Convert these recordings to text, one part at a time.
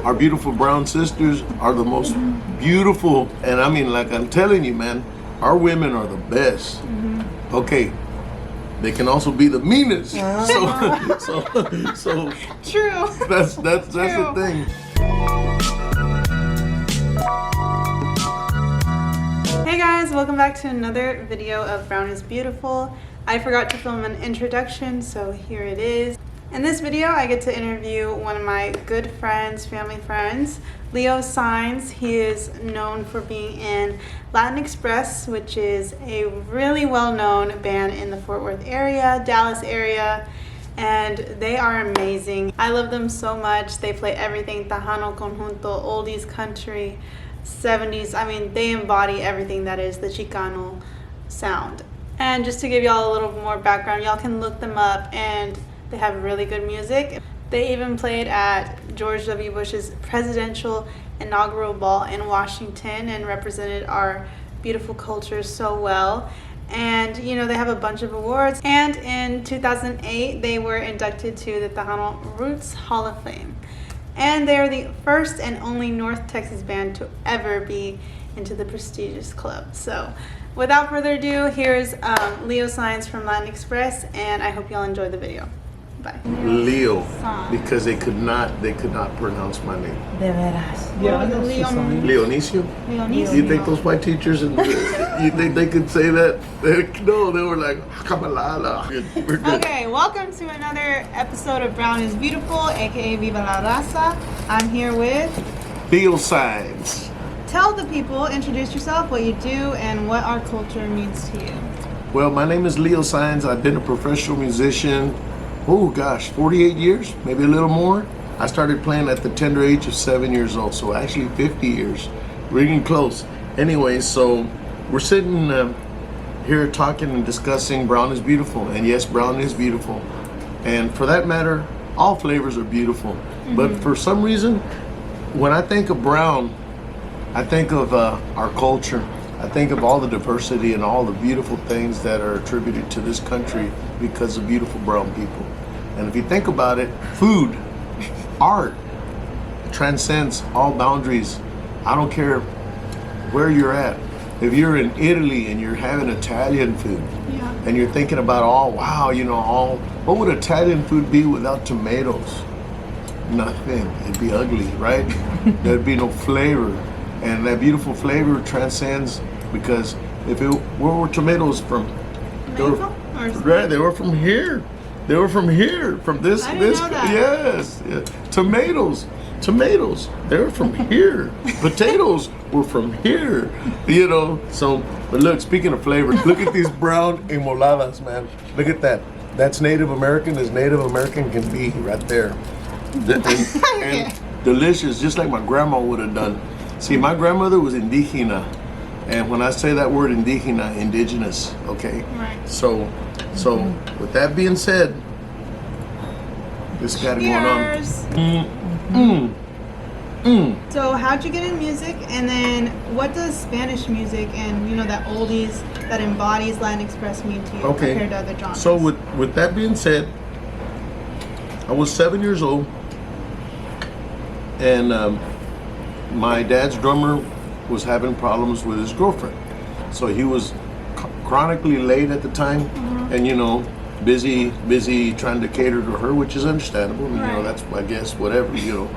Our beautiful brown sisters are the most beautiful, and I mean, like I'm telling you, man, our women are the best. Okay, they can also be the meanest. So True. that's the thing. Hey guys, welcome back to another video of Brown is Beautiful. I forgot to film an introduction, so here it is. In this video, I get to interview one of my good friends, family friends, Leo Saenz. He is known for being in Latin Express, which is a really well-known band in the Fort Worth area, Dallas area, and they are amazing. I love them so much. They play everything, Tejano, Conjunto, oldies, country, 70s. I mean, they embody everything that is the Chicano sound. And just to give y'all a little more background, y'all can look them up and they have really good music. They even played at George W. Bush's presidential inaugural ball in Washington and represented our beautiful culture so well. And you know, they have a bunch of awards. And in 2008, they were inducted to the Tejano Roots Hall of Fame. And they're the first and only North Texas band to ever be into the prestigious club. So without further ado, here's Leo Saenz from Latin Express, and I hope y'all enjoy the video. Bye. Leo, because they could not pronounce my name. De veras. Yeah, Leonicio? Do you think those white teachers, you think they could say that? No, they were like, Kamalala. We're good. Okay, welcome to another episode of Brown is Beautiful, aka Viva la Raza. I'm here with Leo Saenz. Tell the people, introduce yourself, what you do, and what our culture means to you. Well, my name is Leo Saenz. I've been a professional musician, oh gosh, 48 years, maybe a little more. I started playing at the tender age of 7 years old, so actually 50 years, really close. Anyway, so we're sitting here talking and discussing Brown is Beautiful, and yes, Brown is beautiful. And for that matter, all flavors are beautiful. But for some reason, when I think of brown, I think of our culture. I think of all the diversity and all the beautiful things that are attributed to this country because of beautiful brown people. And if you think about it, food, art, transcends all boundaries. I don't care where you're at. If you're in Italy and you're having Italian food, and you're thinking about, oh wow, you know, what would Italian food be without tomatoes? Nothing. It'd be ugly, right? There'd be no flavor. And that beautiful flavor transcends, because where were tomatoes from? They were from here. They were from here, from this. I didn't know that. Yes, yeah. Tomatoes. They were from here. Potatoes were from here. You know. So, but look, speaking of flavor, look at these brown emoladas, man. Look at that. That's Native American as Native American can be, right there. And delicious, just like my grandma would have done. See, my grandmother was indígena, and when I say that word indígena, indigenous, okay? Right. So with that being said, this got it going on. So how'd you get in music, and then what does Spanish music and, you know, that oldies that embodies Latin Express mean to you compared to other genres? So with that being said, I was 7 years old, and my dad's drummer was having problems with his girlfriend. So he was chronically late at the time, and you know, busy trying to cater to her, which is understandable. You know, that's, I guess, whatever, you know.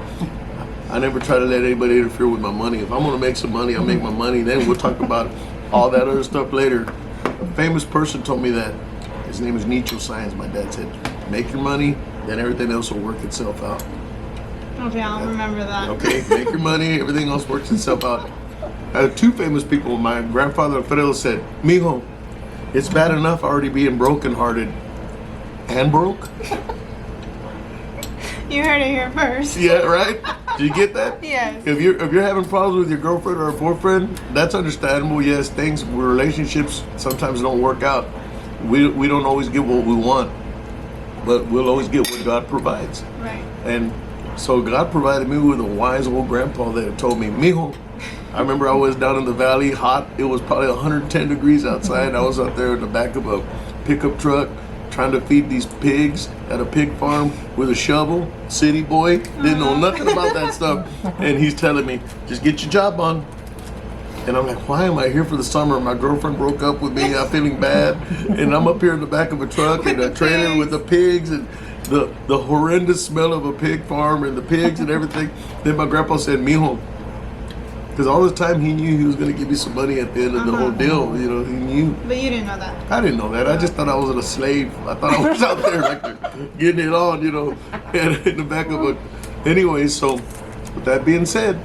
I never try to let anybody interfere with my money. If I'm gonna make some money, I'll make my money, then we'll talk about all that other stuff later. A famous person told me that. His name is Nicho Saenz. My dad said, make your money, then everything else will work itself out. Okay, I'll remember that. Okay, make your money, everything else works itself out. Two famous people, my grandfather Alfredo said, mijo, it's bad enough already being broken-hearted and broke. You heard it here first. Yeah, right? Do you get that? Yes. If you're having problems with your girlfriend or a boyfriend, that's understandable. Yes, relationships sometimes don't work out. We don't always get what we want, but we'll always get what God provides. Right. And so God provided me with a wise old grandpa that told me, mijo, I remember I was down in the valley, hot. It was probably 110 degrees outside. I was out there in the back of a pickup truck trying to feed these pigs at a pig farm with a shovel. City boy, didn't know nothing about that stuff. And he's telling me, just get your job on. And I'm like, why am I here for the summer? My girlfriend broke up with me. I'm feeling bad. And I'm up here in the back of a truck and a trailer with the pigs and the horrendous smell of a pig farm and the pigs and everything. Then my grandpa said, mijo. Because all this time he knew he was going to give me some money at the end of the whole deal. You know, he knew. But you didn't know that. I didn't know that. I just thought I was a slave. I thought I was out there like getting it on, you know, and in the back of a... Anyway, so with that being said,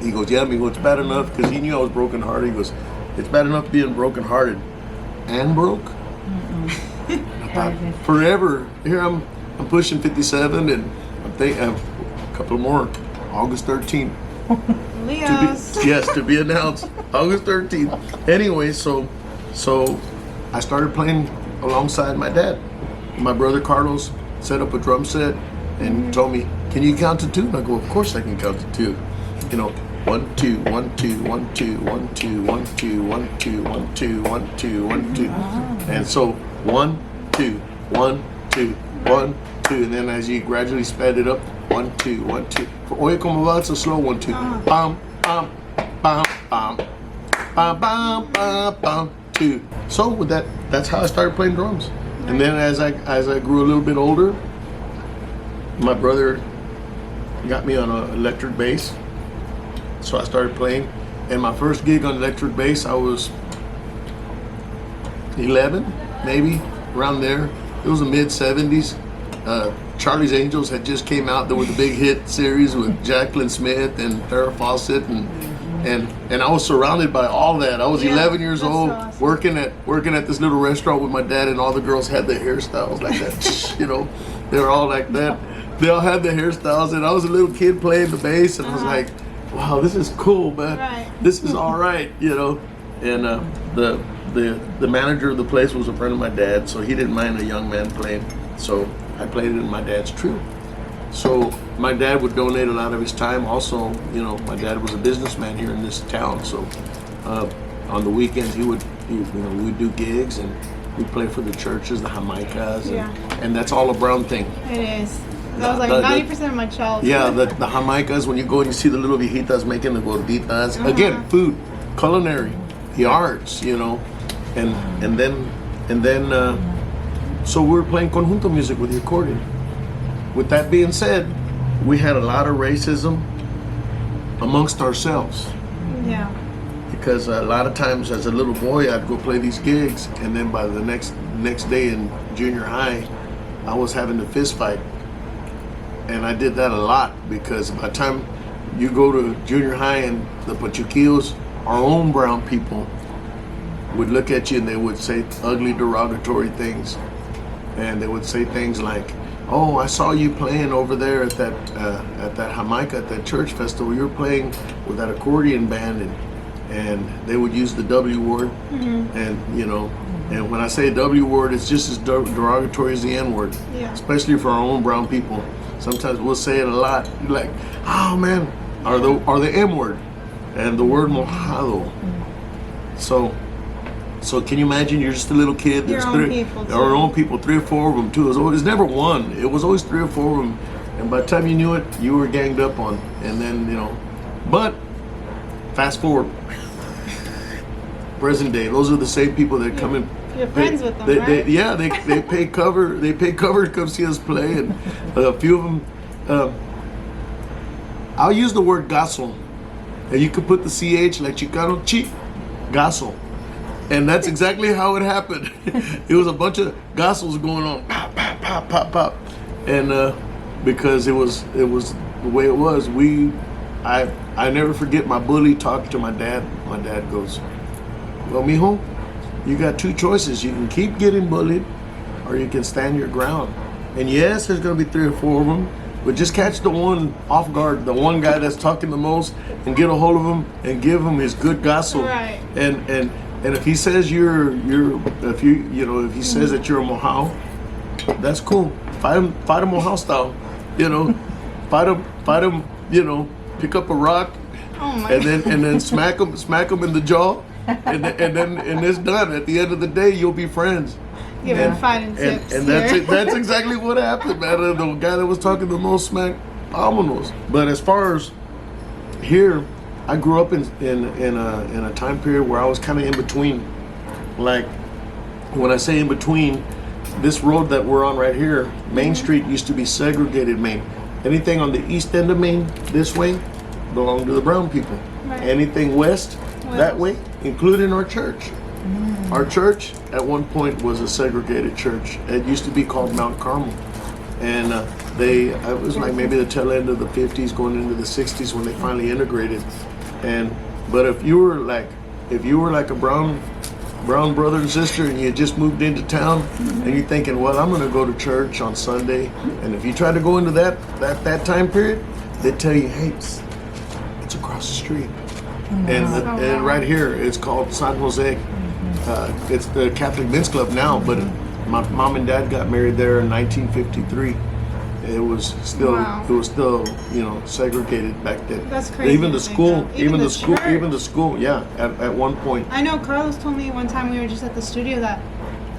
he goes, yeah, mijo, it's bad enough, because he knew I was brokenhearted. He goes, it's bad enough being brokenhearted and broke. I thought, forever. Here I'm pushing 57, and I'm thinking a couple more. August 13th. Leos. To be announced. August 13th. Anyway, so I started playing alongside my dad. My brother Carlos set up a drum set and told me, can you count to 2? And I go, of course I can count to 2. You know, 1 2 1 2 1 2 1 2 1 2 1 2 1 2 1 2 1 2. And so 1 2 1 2 1 2, and then as you gradually sped it up, 1 2 1 2. For Oye Como Va, it's a slow 1 2. Bam bam bam bam bam bam bam bam 2. So with that, that's how I started playing drums. And then as I grew a little bit older, my brother got me on an electric bass. So I started playing, and my first gig on electric bass, I was 11, maybe, around there. It was the mid-70s. Charlie's Angels had just came out. There was a big hit series with Jacqueline Smith and Farrah Fawcett, and I was surrounded by all that. I was 11 years old, awesome. working at this little restaurant with my dad, and all the girls had their hairstyles like that. You know, they were all like that. They all had their hairstyles, and I was a little kid playing the bass, and I was like, wow, this is cool, man. Right. This is all right, you know. And the manager of the place was a friend of my dad, so he didn't mind a young man playing. So I played it in my dad's troupe. So my dad would donate a lot of his time. Also, you know, my dad was a businessman here in this town. So on the weekends, we'd do gigs, and we'd play for the churches, the Jamaicas, and that's all a Brown thing. It is. That was like 90% of my childhood. Yeah, the Jamaicas, when you go and you see the little viejitas making the gorditas. Again, food, culinary, the arts, you know. And then so we were playing conjunto music with the accordion. With that being said, we had a lot of racism amongst ourselves. Yeah. Because a lot of times as a little boy, I'd go play these gigs, and then by the next day in junior high, I was having to fist fight. And I did that a lot, because by the time you go to junior high and the Pachuquillos, our own brown people, would look at you and they would say ugly, derogatory things. And they would say things like, oh, I saw you playing over there at that Jamaica, at that church festival. You were playing with that accordion band, and they would use the W word. And, you know, and when I say W word, it's just as derogatory as the N word, especially for our own brown people. Sometimes we'll say it a lot. You're like, oh man, or the M word, and the word mojado. So can you imagine? You're just a little kid. There's our own people, 3 or 4 of them too. It was never one. It was always 3 or 4 of them. And by the time you knew it, you were ganged up on. And then, you know, but fast forward, present day. Those are the same people that come in. You're friends with them, right? They pay cover. They pay cover to come see us play, and a few of them. I'll use the word gaso, and you could put the ch like Chicano, gaso, and that's exactly how it happened. It was a bunch of gasos going on, pop, pop, pop, pop, pop, and because it was the way it was. I never forget my bully talking to my dad. My dad goes, well, mijo, you got 2 choices. You can keep getting bullied, or you can stand your ground. And yes, there's gonna be 3 or 4 of them, but just catch the one off guard, the one guy that's talking the most, and get a hold of him and give him his good gospel. Right. And if he says if he says that you're a mojao, that's cool. Fight him mojao style. You know, fight him. You know, pick up a rock, and then smack him in the jaw. And it's done. At the end of the day, you'll be friends. Giving fighting tips. And that's here. it. That's exactly what happened, man. The guy that was talking the most smack, almost. But as far as here, I grew up in a time period where I was kind of in between. Like, when I say in between, this road that we're on right here, Main Street, used to be segregated Main. Anything on the east end of Main, this way, belonged to the brown people. Right. Anything west, that way, including our church. Our church at one point was a segregated church. It used to be called Mount Carmel. And it was like maybe the tail end of the 50s going into the 60s when they finally integrated. But if you were like a brown brother and sister and you had just moved into town and you're thinking, well, I'm going to go to church on Sunday. And if you try to go into that time period, they'd tell you, hey, it's across the street. And right here, it's called San Jose. It's the Catholic Men's Club now, but my mom and dad got married there in 1953. It was still, segregated back then. That's crazy. Even the school, Even the school. Yeah, at one point. I know Carlos told me one time we were just at the studio that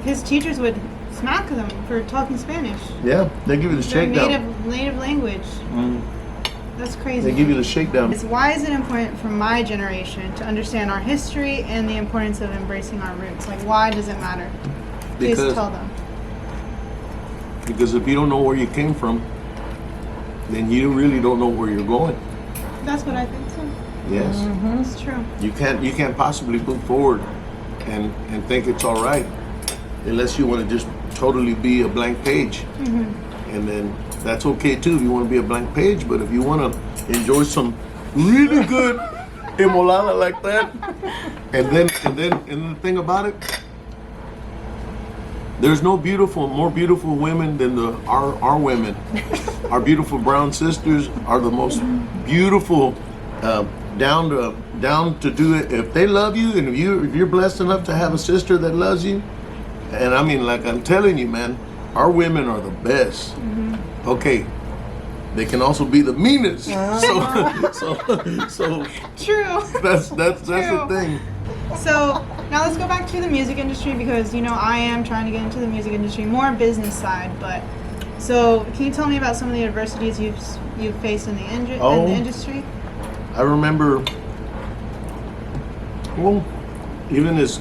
his teachers would smack them for talking Spanish. Yeah, they give you the Their shakedown. native language. That's crazy. They give you the shakedown. Why is it important for my generation to understand our history and the importance of embracing our roots? Like, why does it matter? Please tell them. Because if you don't know where you came from, then you really don't know where you're going. That's what I think too. Yes. It's true. You can't possibly move forward and think it's all right unless you want to just totally be a blank page. And then that's okay too if you want to be a blank page, but if you want to enjoy some really good emolada like that, and the thing about it, there's no more beautiful women than our women. Our beautiful brown sisters are the most beautiful, down to do it. If they love you, and if you're blessed enough to have a sister that loves you, and I mean, like I'm telling you, man, our women are the best. Okay, they can also be the meanest. So True. That's the thing. So now let's go back to the music industry because I am trying to get into the music industry, more business side. But so can you tell me about some of the adversities you've faced in the industry? I remember, well, even as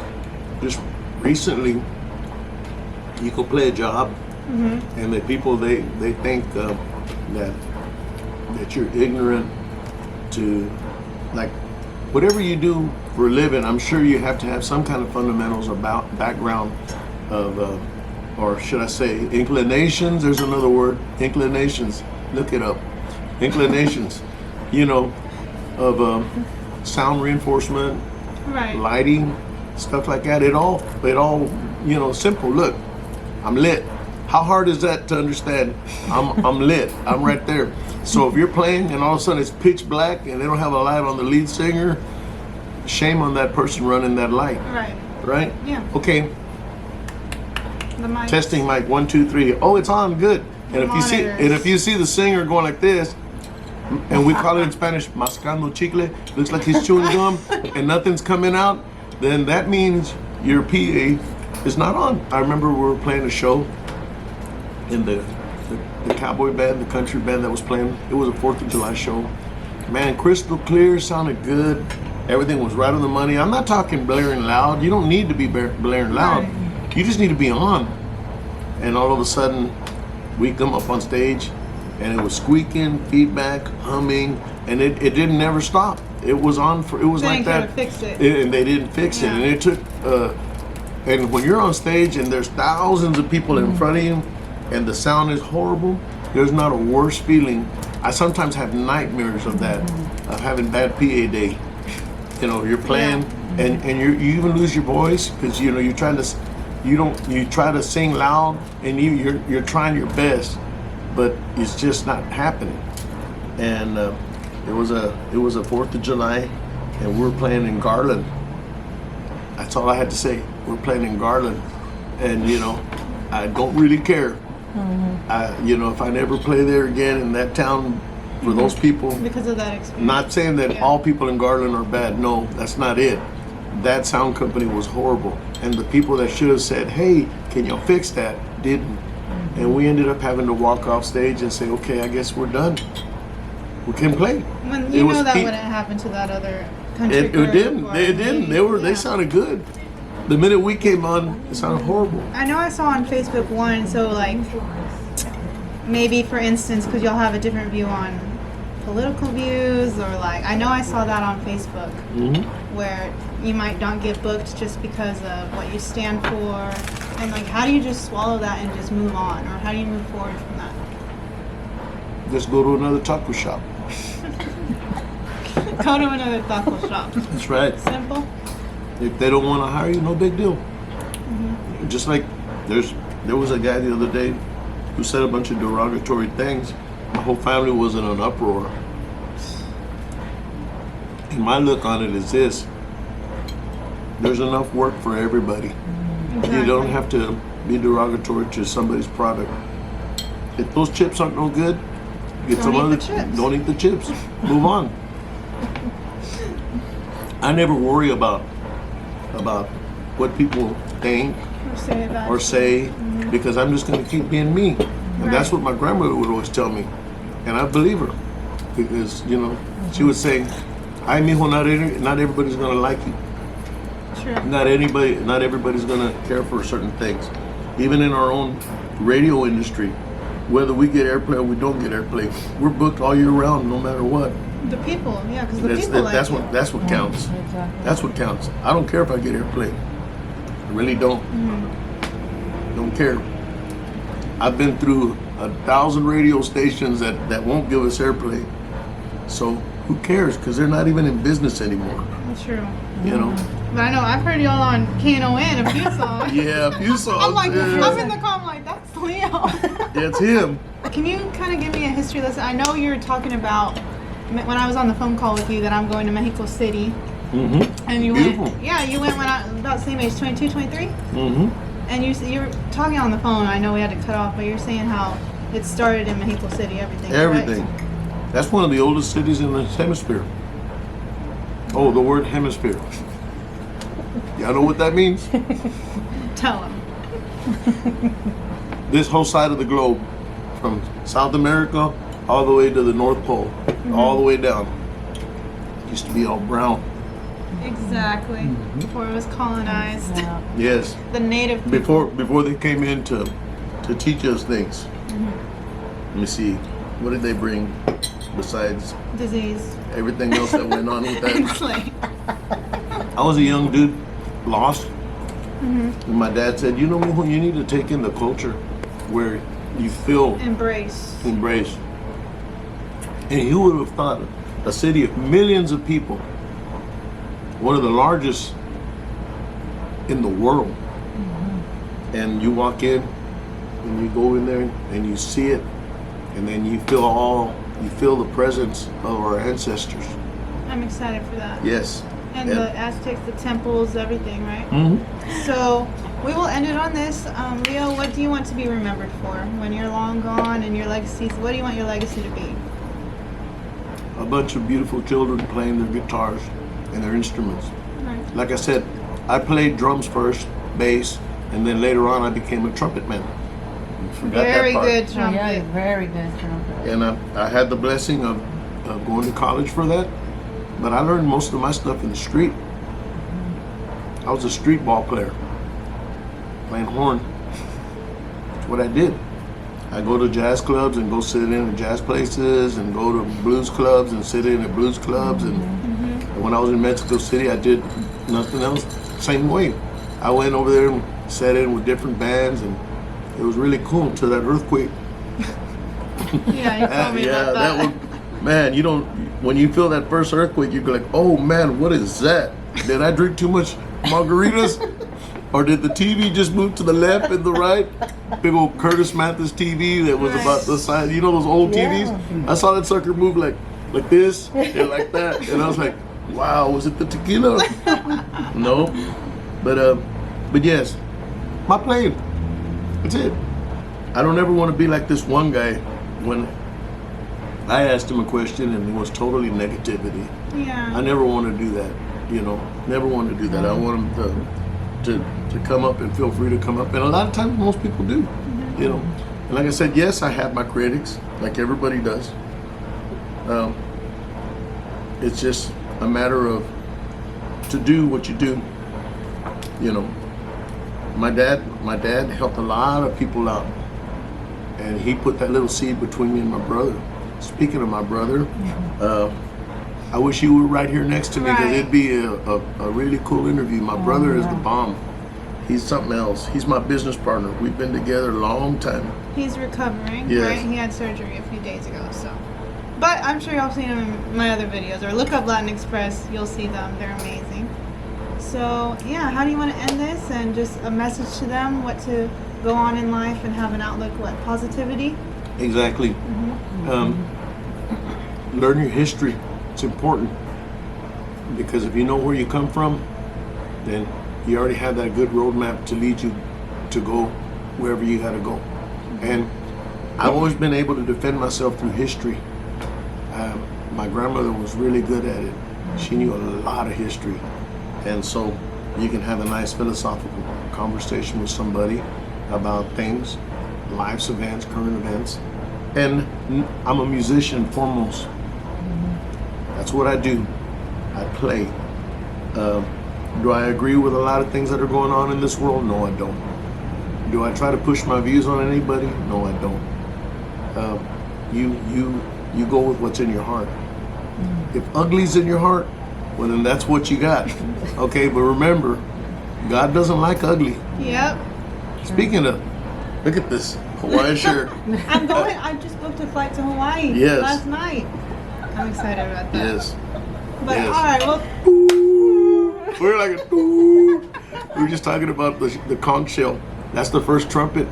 just recently, you could play a job, and the people they think that you're ignorant to, like, whatever you do for a living. I'm sure you have to have some kind of fundamentals about background of, or should I say, inclinations. There's another word, inclinations. Look it up, inclinations. Of sound reinforcement, Right. lighting, stuff like that. It all, simple. Look, I'm lit. How hard is that to understand? I'm lit. I'm right there. So if you're playing and all of a sudden it's pitch black and they don't have a light on the lead singer, shame on that person running that light. Right. Right? Yeah. Okay. The mic. Testing mic 1, 2, 3. Oh, it's on. Good. And if you see the singer going like this, and we call it in Spanish mascando chicle, looks like he's chewing gum and nothing's coming out, then that means your PA is not on. I remember we were playing a show in the cowboy band, the country band that was playing. It was a 4th of July show. Man, crystal clear, sounded good. Everything was right on the money. I'm not talking blaring loud. You don't need to be blaring loud. Right. You just need to be on. And all of a sudden, we come up on stage and it was squeaking, feedback, humming, and it didn't never stop. It was on for, it was like that. Fix it. And they didn't fix it. And it took, and when you're on stage and there's thousands of people in front of you and the sound is horrible, there's not a worse feeling. I sometimes have nightmares of that, of having bad PA day. You're playing and you even lose your voice because you're trying to, you try to sing loud and you're trying your best, but it's just not happening. And it was a 4th of July, and we were playing in Garland. That's all I had to say. We're playing in Garland, and I don't really care. If I never play there again in that town, for those people, because of that experience. Not saying that all people in Garland are bad. No, that's not it. That sound company was horrible, and the people that should have said, "Hey, Can y'all fix that? Didn't. And we ended up having to walk off stage and say, okay, I guess we're done. We can play. When It you was know that peak. wouldn't happen to that other country. It girl didn't. before. They didn't. They sounded good. The minute we came on, it sounded horrible. I know I saw on Facebook one, so like maybe for instance, because y'all have a different view on political views, or like I know I saw that on Facebook where you might not get booked just because of what you stand for, and like how do you just swallow that and just move on, or how do you move forward from that? Just go to another taco shop. Go to another taco shop. That's right. Simple. If they don't want to hire you, no big deal. Just like there was a guy the other day who said a bunch of derogatory things. My whole family was in an uproar. And my look on it is this: there's enough work for everybody. You don't have to be derogatory to somebody's product. If those chips aren't no good, get Don't some eat other. the chips. Don't eat the chips. Move on. I never worry about what people think Or say about or say, because I'm just going to keep being me. And that's what my grandmother would always tell me. And I believe her. Because, she would say, ay, mijo, not everybody's going to like you. True. Not everybody's going to care for certain things. Even in our own radio industry, whether we get airplay or we don't get airplay, we're booked all year round, no matter what. The people, yeah, because the people like That's you. what counts. Exactly. That's what counts. I don't care if I get airplay. I really don't. Don't care. I've been through 1,000 radio stations that won't give us airplay. So who cares? Because they're not even in business anymore. True. You know? But I know I've heard y'all on KNON a few songs. Yeah, a few songs. I'm like, yeah. I'm in the car, I'm like, that's Leo. Yeah, it's him. Can you kind of give me a history lesson? I know you were talking about when I was on the phone call with you that I'm going to Mexico City. Mm-hmm. And you Beautiful. went, yeah, you went when I about the same age, 22, 23? Mm-hmm. And you were talking on the phone, I know we had to cut off, but you're saying how it started in Mexico City, everything. Everything. Correct? That's one of the oldest cities in the hemisphere. Oh, the word hemisphere. Y'all know what that means? Tell them. This whole side of the globe, from South America all the way to the North Pole, all the way down, used to be all brown. Exactly. Before it was colonized. Yeah. Yes. The native people. Before they came in to teach us things. Let me see. What did they bring besides Disease. everything else that went on with that? It's like, I was a young dude, lost. And my dad said, Mijo, you need to take in the culture where you feel embrace. embraced. And who would have thought a city of millions of people, one of the largest in the world, and you walk in and you go in there and you see it, and then you feel the presence of our ancestors. I'm excited for that. Yes. And Yeah. the Aztecs, the temples, everything, right? Mm-hmm. So we will end it on this. Leo, what do you want to be remembered for when you're long gone and your legacy? What do you want your legacy to be? A bunch of beautiful children playing their guitars and their instruments. Right. Like I said, I played drums first, bass, and then later on I became a trumpet man. You forgot that Very part. good Oh, trumpet. yeah, very good trumpet. And I had the blessing of going to college for that, but I learned most of my stuff in the street. I was a street ball player, playing horn. That's what I did. I go to jazz clubs and go sit in at jazz places, and go to blues clubs and sit in at blues clubs. And when I was in Mexico City, I did nothing else. Same way. I went over there and sat in with different bands, and it was really cool until that earthquake. Yeah, you told me about that. one, man, when you feel that first earthquake, you go like, oh man, what is that? Did I drink too much margaritas? Or did the TV just move to the left and the right? Big old Curtis Mathis TV that was about the size, those old TVs? I saw that sucker move like this and like that. And I was like, wow, was it the tequila? No. But yes, my playing. That's it. I don't ever want to be like this one guy when I asked him a question and it was totally negativity. I Yeah. never want to do that, Never want to do that. I want him to come up, and feel free to come up. And a lot of times, most people do, you know. And like I said, yes, I have my critics, like everybody does. It's just a matter of to do what you do, you know. My dad helped a lot of people out, and he put that little seed between me and my brother. Speaking of my brother, I wish you were right here next to me, because it'd be a really cool interview. My brother is the bomb. He's something else. He's my business partner. We've been together a long time. He's recovering, Yes. right? He had surgery a few days ago, so. But I'm sure y'all seen him in my other videos, or look up Latin Express. You'll see them. They're amazing. So yeah, how do you want to end this? And just a message to them, what to go on in life and have an outlook, what, positivity? Exactly. Learn your history. It's important, because if you know where you come from, then you already have that good roadmap to lead you to go wherever you got to go. And I've always been able to defend myself through history. My grandmother was really good at it. She knew a lot of history. And so you can have a nice philosophical conversation with somebody about things, life's events, current events. And I'm a musician foremost. That's what I do. I play. Do I agree with a lot of things that are going on in this world? No, I don't. Do I try to push my views on anybody? No, I don't. You go with what's in your heart. If ugly's in your heart, well, then that's what you got. Okay, but remember, God doesn't like ugly. Yep. Speaking of, look at this Hawaiian shirt. I just booked a flight to Hawaii last night. I'm excited about that. Yes. But Yes. all right, well, We're like a we were just talking about the conch shell. That's the first trumpet.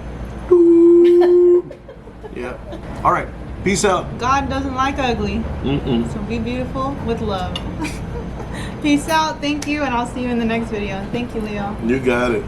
Yeah. All right. Peace out. God doesn't like ugly. So be beautiful with love. Peace out. Thank you, and I'll see you in the next video. Thank you, Leo. You got it.